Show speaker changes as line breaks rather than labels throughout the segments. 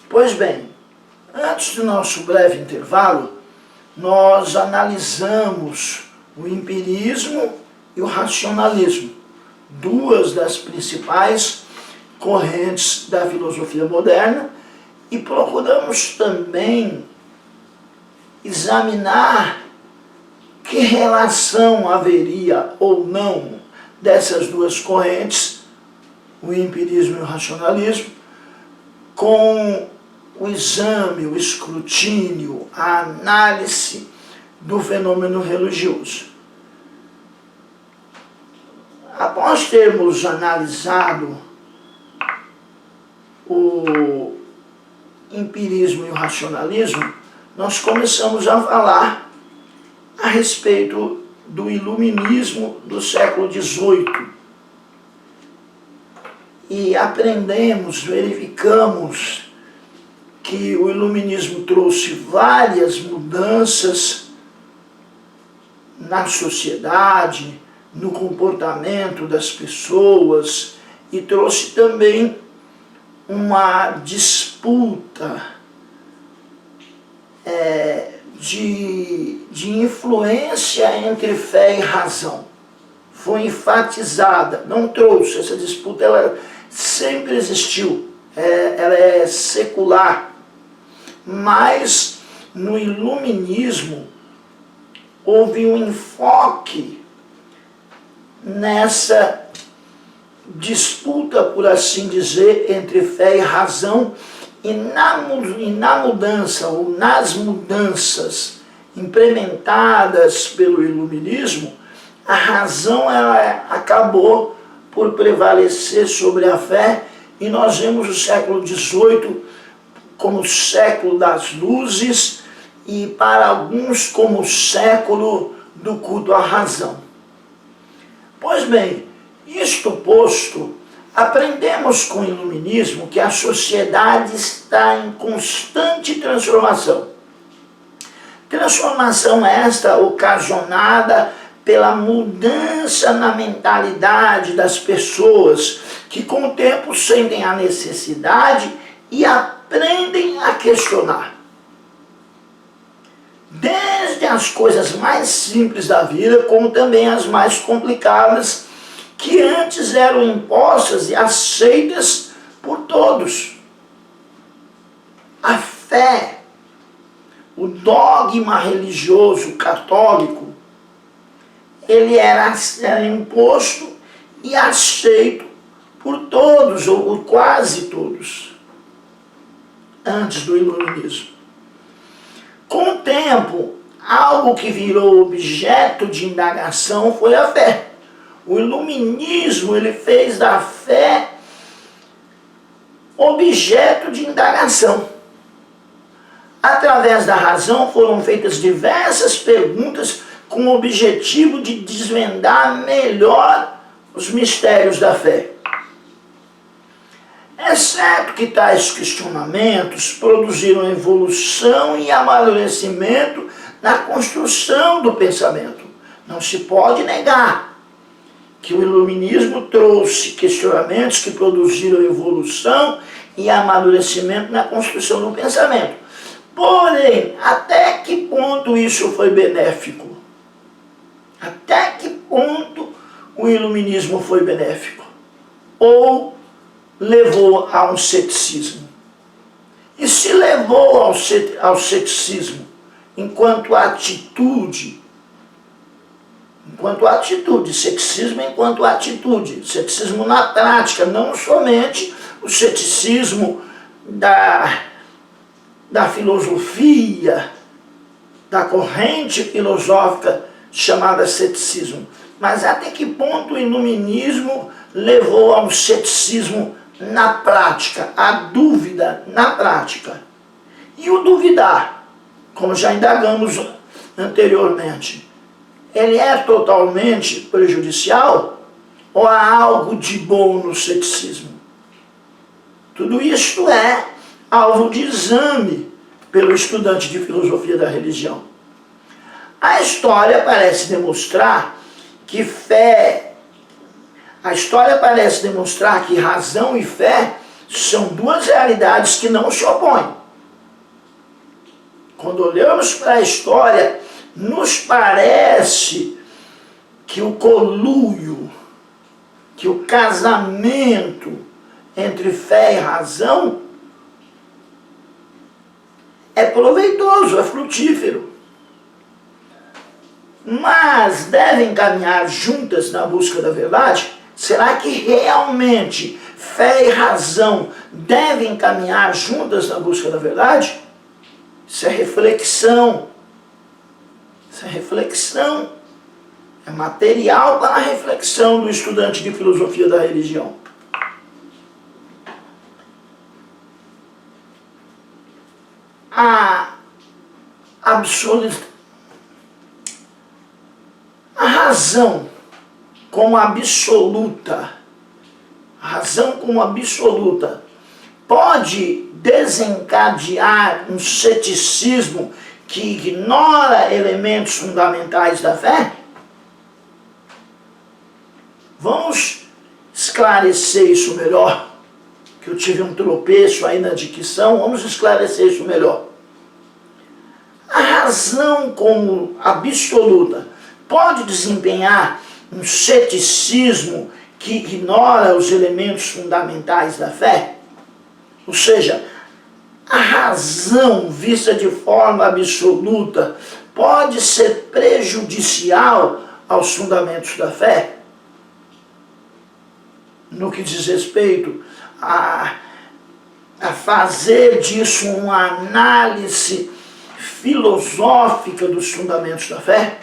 Pois bem, antes do nosso breve intervalo, nós analisamos o empirismo e o racionalismo, duas das principais correntes da filosofia moderna, e procuramos também examinar que relação haveria ou não dessas duas correntes, o empirismo e o racionalismo, com o exame, o escrutínio, a análise do fenômeno religioso. Após termos analisado o empirismo e o racionalismo, nós começamos a falar a respeito do iluminismo do século XVIII. E aprendemos, verificamos que o iluminismo trouxe várias mudanças na sociedade, no comportamento das pessoas, e trouxe também uma disputa de influência entre fé e razão. Foi enfatizada, não trouxe, essa disputa ela sempre existiu, ela é secular, mas no iluminismo houve um enfoque nessa disputa, por assim dizer, entre fé e razão, e na mudança, ou nas mudanças implementadas pelo iluminismo, a razão ela acabou por prevalecer sobre a fé, e nós vemos o século XVIII como o século das luzes, e para alguns como o século do culto à razão. Pois bem, isto posto, aprendemos com o iluminismo que a sociedade está em constante transformação. Transformação esta ocasionada pela mudança na mentalidade das pessoas, que com o tempo sentem a necessidade e aprendem a questionar. Desde as coisas mais simples da vida, como também as mais complicadas, que antes eram impostas e aceitas por todos. A fé, o dogma religioso católico, ele era imposto e aceito por todos, ou por quase todos, antes do iluminismo. Com o tempo, algo que virou objeto de indagação foi a fé. O iluminismo ele fez da fé objeto de indagação. Através da razão foram feitas diversas perguntas com o objetivo de desvendar melhor os mistérios da fé. É certo que tais questionamentos produziram evolução e amadurecimento na construção do pensamento. Não se pode negar que o iluminismo trouxe questionamentos que produziram evolução e amadurecimento na construção do pensamento. Porém, até que ponto isso foi benéfico? Até que ponto o iluminismo foi benéfico? Ou levou a um ceticismo? E se levou ao ceticismo enquanto atitude, ceticismo enquanto atitude, ceticismo na prática, não somente o ceticismo da filosofia, da corrente filosófica chamada ceticismo, mas até que ponto o iluminismo levou ao ceticismo na prática, a dúvida na prática. E o duvidar, como já indagamos anteriormente, ele é totalmente prejudicial ou há algo de bom no ceticismo? Tudo isto é alvo de exame pelo estudante de filosofia da religião. A história parece demonstrar que razão e fé São duas realidades que não se opõem. Quando olhamos para a história, nos parece que o conluio, que o casamento entre fé e razão é proveitoso, é frutífero. Mas devem caminhar juntas na busca da verdade? Será que realmente fé e razão devem caminhar juntas na busca da verdade? Isso é reflexão. Isso é reflexão. É material para a reflexão do estudante de filosofia da religião. A razão como absoluta, pode desencadear um ceticismo que ignora elementos fundamentais da fé? Vamos esclarecer isso melhor, que eu tive um tropeço aí na dicção, vamos esclarecer isso melhor. A razão como absoluta pode desempenhar um ceticismo que ignora os elementos fundamentais da fé? Ou seja, a razão vista de forma absoluta pode ser prejudicial aos fundamentos da fé? No que diz respeito a fazer disso uma análise filosófica dos fundamentos da fé?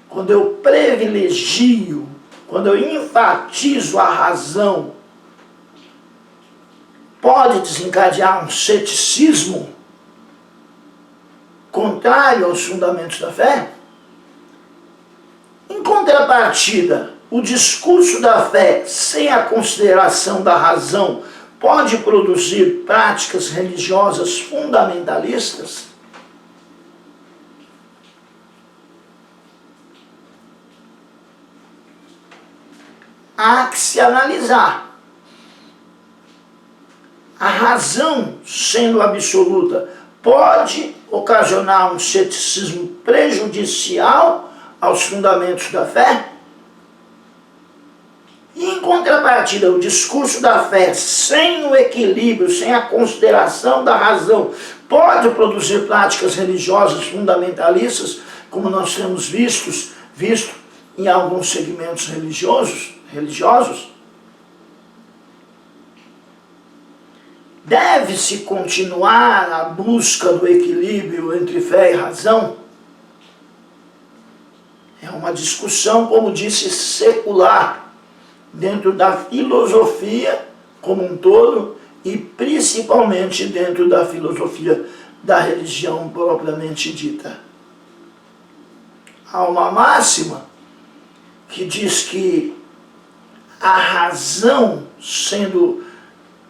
Quando eu privilegio, quando eu enfatizo a razão, pode desencadear um ceticismo contrário aos fundamentos da fé? Em contrapartida, o discurso da fé sem a consideração da razão pode produzir práticas religiosas fundamentalistas? Há que se analisar. A razão, sendo absoluta, pode ocasionar um ceticismo prejudicial aos fundamentos da fé? E, em contrapartida, o discurso da fé, sem o equilíbrio, sem a consideração da razão, pode produzir práticas religiosas fundamentalistas, como nós temos visto em alguns segmentos religiosos? Deve-se continuar a busca do equilíbrio entre fé e razão? É uma discussão, como disse, secular, dentro da filosofia como um todo e principalmente dentro da filosofia da religião propriamente dita. Há uma máxima que diz que a razão, sendo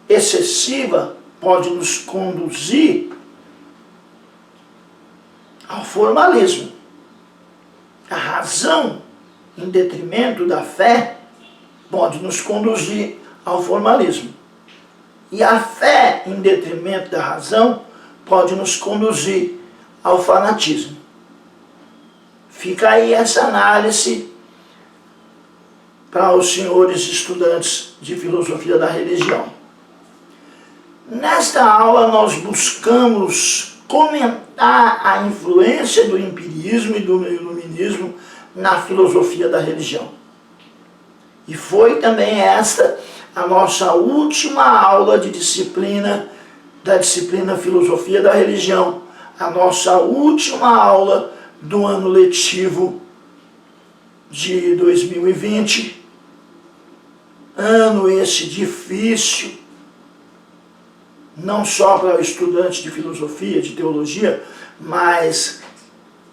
excessiva, pode nos conduzir ao formalismo. A razão, em detrimento da fé, pode nos conduzir ao formalismo. E a fé, em detrimento da razão, pode nos conduzir ao fanatismo. Fica aí essa análise para os senhores estudantes de filosofia da religião. Nesta aula nós buscamos comentar a influência do empirismo e do iluminismo na filosofia da religião. E foi também esta a nossa última aula de disciplina, da disciplina Filosofia da Religião, a nossa última aula do ano letivo de 2020, ano esse difícil, não só para o estudante de filosofia, de teologia, mas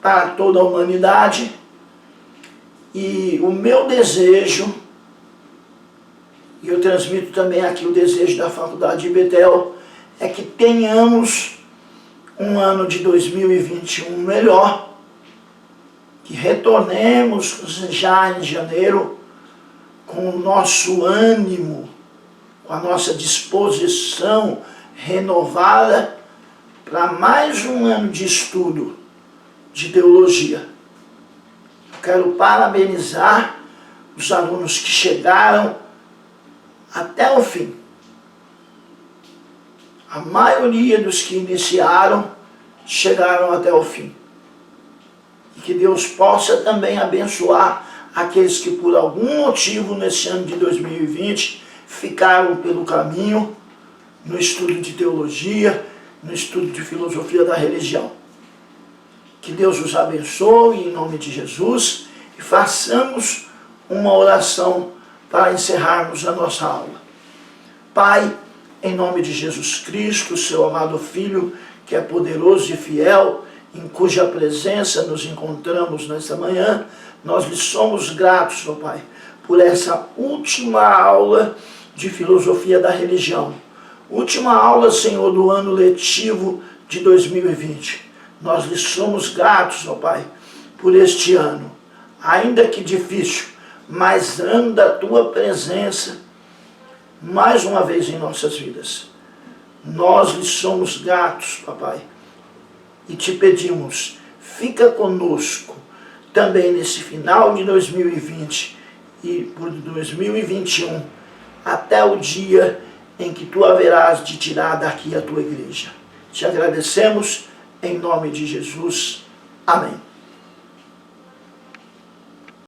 para toda a humanidade. E o meu desejo, e eu transmito também aqui o desejo da Faculdade de Betel, é que tenhamos um ano de 2021 melhor, que retornemos já em janeiro com o nosso ânimo com a nossa disposição renovada para mais um ano de estudo de teologia. Eu quero parabenizar os alunos que chegaram até o fim. A maioria dos que iniciaram chegaram até o fim. E que Deus possa também abençoar aqueles que por algum motivo nesse ano de 2020 ficaram pelo caminho no estudo de teologia, no estudo de filosofia da religião. Que Deus os abençoe em nome de Jesus e façamos uma oração para encerrarmos a nossa aula. Pai, em nome de Jesus Cristo, seu amado Filho, que é poderoso e fiel, em cuja presença nos encontramos nesta manhã, nós lhe somos gratos, ó Pai, por essa última aula de filosofia da religião. Última aula, Senhor, do ano letivo de 2020. Nós lhe somos gratos, ó Pai, por este ano, ainda que difícil, mas ano da Tua presença, mais uma vez em nossas vidas. Nós lhe somos gratos, Papai, e te pedimos, fica conosco também nesse final de 2020 e por 2021, até o dia em que Tu haverás de tirar daqui a Tua igreja. Te agradecemos em nome de Jesus. Amém.